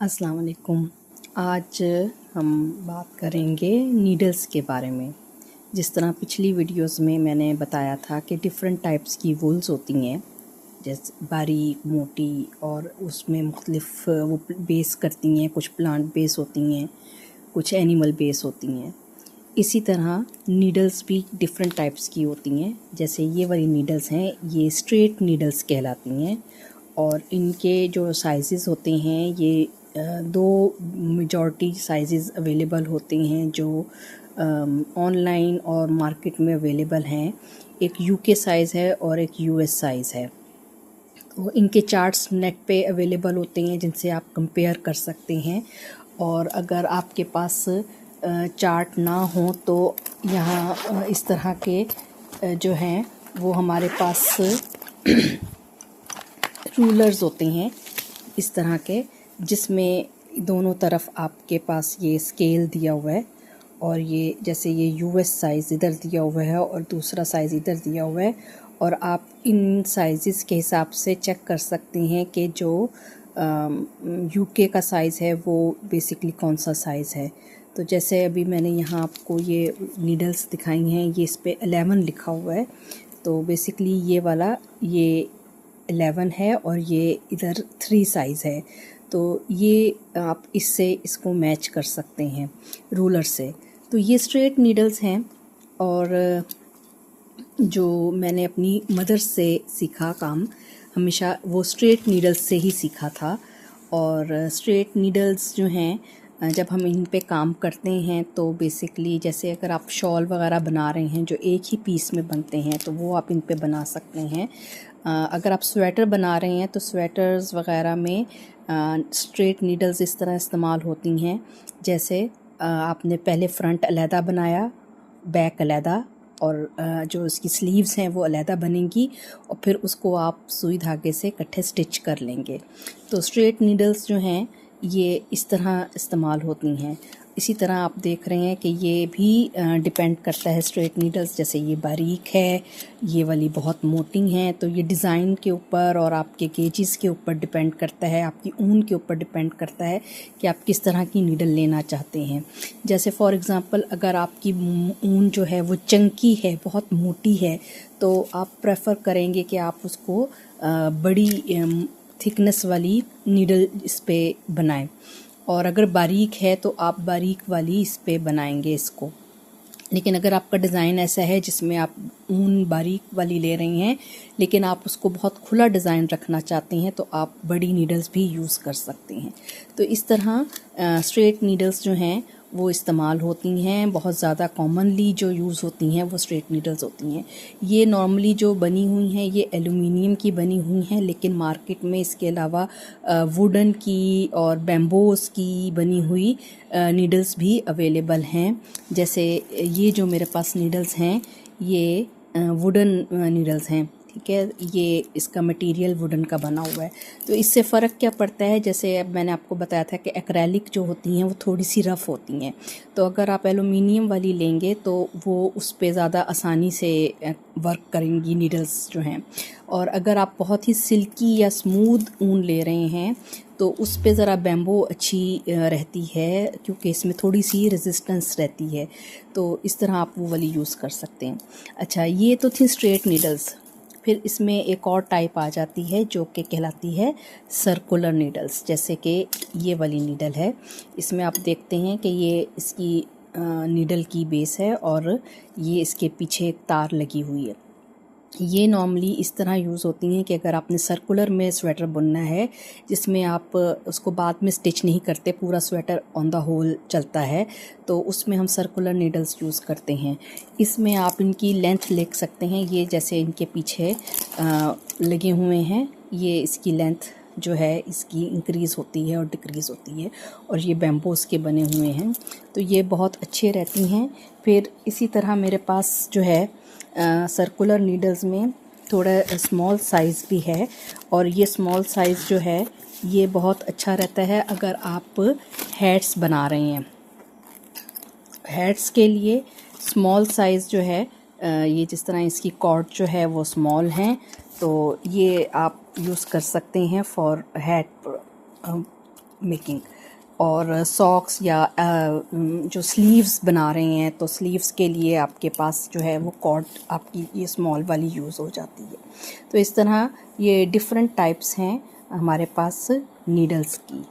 अस्सलाम वालेकुम। आज हम बात करेंगे नीडल्स के बारे में। जिस तरह पिछली वीडियोस में मैंने बताया था कि डिफरेंट टाइप्स की वूल्स होती हैं, जैसे बारीक, मोटी, और उसमें मुख्तलिफ वो बेस करती हैं। कुछ प्लांट बेस होती हैं, कुछ एनिमल बेस होती हैं। इसी तरह नीडल्स भी डिफरेंट टाइप्स की होती हैं। जैसे ये वाली नीडल्स हैं, ये स्ट्रेट नीडल्स कहलाती हैं और इनके जो साइज़ होते हैं ये दो मेजॉरिटी साइज़ अवेलेबल होते हैं जो ऑनलाइन और मार्केट में अवेलेबल हैं। एक यूके साइज़ है और एक यूएस साइज़ है। तो इनके चार्ट्स नेट पे अवेलेबल होते हैं जिनसे आप कंपेयर कर सकते हैं। और अगर आपके पास चार्ट ना हो तो यहाँ इस तरह के जो हैं वो हमारे पास रूलर्स होते हैं इस तरह के, जिसमें दोनों तरफ आपके पास ये स्केल दिया हुआ है और ये जैसे ये यूएस साइज़ इधर दिया हुआ है और दूसरा साइज़ इधर दिया हुआ है। और आप इन साइज़ के हिसाब से चेक कर सकते हैं कि जो यूके का साइज़ है वो बेसिकली कौन सा साइज़ है। तो जैसे अभी मैंने यहाँ आपको ये नीडल्स दिखाई हैं, ये इस पे 11 लिखा हुआ है। तो बेसिकली ये वाला ये 11 है और ये इधर 3 साइज़ है। तो ये आप इससे इसको मैच कर सकते हैं रूलर से। तो ये स्ट्रेट नीडल्स हैं और जो मैंने अपनी मदर से सीखा काम, हमेशा वो स्ट्रेट नीडल्स से ही सीखा था। और स्ट्रेट नीडल्स जो हैं, जब हम इन पे काम करते हैं तो बेसिकली जैसे अगर आप शॉल वगैरह बना रहे हैं जो एक ही पीस में बनते हैं तो वो आप इन पे बना सकते हैं। अगर आप स्वेटर बना रहे हैं तो स्वेटर्स वगैरह में स्ट्रेट नीडल्स इस तरह इस्तेमाल होती हैं। जैसे आपने पहले फ्रंट अलहदा बनाया, बैक अलहदा, और जो उसकी स्लीव्स हैं वो अलहदा बनेंगी और फिर उसको आप सुई धागे से इकट्ठे स्टिच कर लेंगे। तो स्ट्रेट नीडल्स जो हैं ये इस तरह इस्तेमाल होती हैं। इसी तरह आप देख रहे हैं कि ये भी डिपेंड करता है स्ट्रेट नीडल्स। जैसे ये बारीक है, ये वाली बहुत मोटी हैं। तो ये डिज़ाइन के ऊपर और आपके गेजेस के ऊपर डिपेंड करता है, आपकी ऊन के ऊपर डिपेंड करता है कि आप किस तरह की नीडल लेना चाहते हैं। जैसे फॉर एग्ज़ाम्पल अगर आपकी ऊन जो है वो चंकी है, बहुत मोटी है, तो आप प्रेफर करेंगे कि आप उसको बड़ी थिकनेस वाली नीडल इस पे बनाएं। और अगर बारीक है तो आप बारीक वाली इस पे बनाएंगे इसको। लेकिन अगर आपका डिज़ाइन ऐसा है जिसमें आप ऊन बारीक वाली ले रही हैं लेकिन आप उसको बहुत खुला डिज़ाइन रखना चाहते हैं तो आप बड़ी नीडल्स भी यूज़ कर सकते हैं। तो इस तरह स्ट्रेट नीडल्स जो हैं वो इस्तेमाल होती हैं। बहुत ज़्यादा कॉमनली जो यूज़ होती हैं वो स्ट्रेट नीडल्स होती हैं। ये नॉर्मली जो बनी हुई हैं ये एल्युमिनियम की बनी हुई हैं, लेकिन मार्केट में इसके अलावा वुडन की और बैम्बोस की बनी हुई नीडल्स भी अवेलेबल हैं। जैसे ये जो मेरे पास नीडल्स हैं ये वुडन नीडल्स हैं, ठीक है। ये इसका मटेरियल वुडन का बना हुआ है। तो इससे फ़र्क क्या पड़ता है, जैसे अब मैंने आपको बताया था कि एक्रेलिक जो होती हैं वो थोड़ी सी रफ़ होती हैं। तो अगर आप एलुमिनियम वाली लेंगे तो वो उस पे ज़्यादा आसानी से वर्क करेंगी नीडल्स जो हैं। और अगर आप बहुत ही सिल्की या स्मूथ ऊन ले रहे हैं तो उस पे ज़रा बैम्बो अच्छी रहती है, क्योंकि इसमें थोड़ी सी रेजिस्टेंस रहती है। तो इस तरह आप वो वाली यूज़ कर सकते हैं। अच्छा, ये तो थी स्ट्रेट नीडल्स। फिर इसमें एक और टाइप आ जाती है जो कि कहलाती है सर्कुलर नीडल्स। जैसे कि ये वाली नीडल है, इसमें आप देखते हैं कि ये इसकी नीडल की बेस है और ये इसके पीछे एक तार लगी हुई है। ये नॉर्मली इस तरह यूज़ होती हैं कि अगर आपने सर्कुलर में स्वेटर बुनना है जिसमें आप उसको बाद में स्टिच नहीं करते, पूरा स्वेटर ऑन द होल चलता है, तो उसमें हम सर्कुलर नीडल्स यूज़ करते हैं। इसमें आप इनकी लेंथ देख सकते हैं, ये जैसे इनके पीछे लगे हुए हैं, ये इसकी लेंथ जो है इसकी इंक्रीज़ होती है और डिक्रीज़ होती है। और ये बैम्बोस के बने हुए हैं तो ये बहुत अच्छे रहती हैं। फिर इसी तरह मेरे पास जो है सर्कुलर नीडल्स में थोड़ा स्मॉल साइज़ भी है, और ये स्मॉल साइज़ जो है ये बहुत अच्छा रहता है अगर आप हैट्स बना रहे हैं। हैट्स के लिए स्मॉल साइज़ जो है ये जिस तरह इसकी कॉर्ड जो है वो स्मॉल हैं, तो ये आप यूज़ कर सकते हैं फॉर हैट मेकिंग। और सॉक्स या जो स्लीव्स बना रहे हैं तो स्लीव्स के लिए आपके पास जो है वो कॉर्ड आपकी ये स्मॉल वाली यूज़ हो जाती है। तो इस तरह ये डिफरेंट टाइप्स हैं हमारे पास नीडल्स की।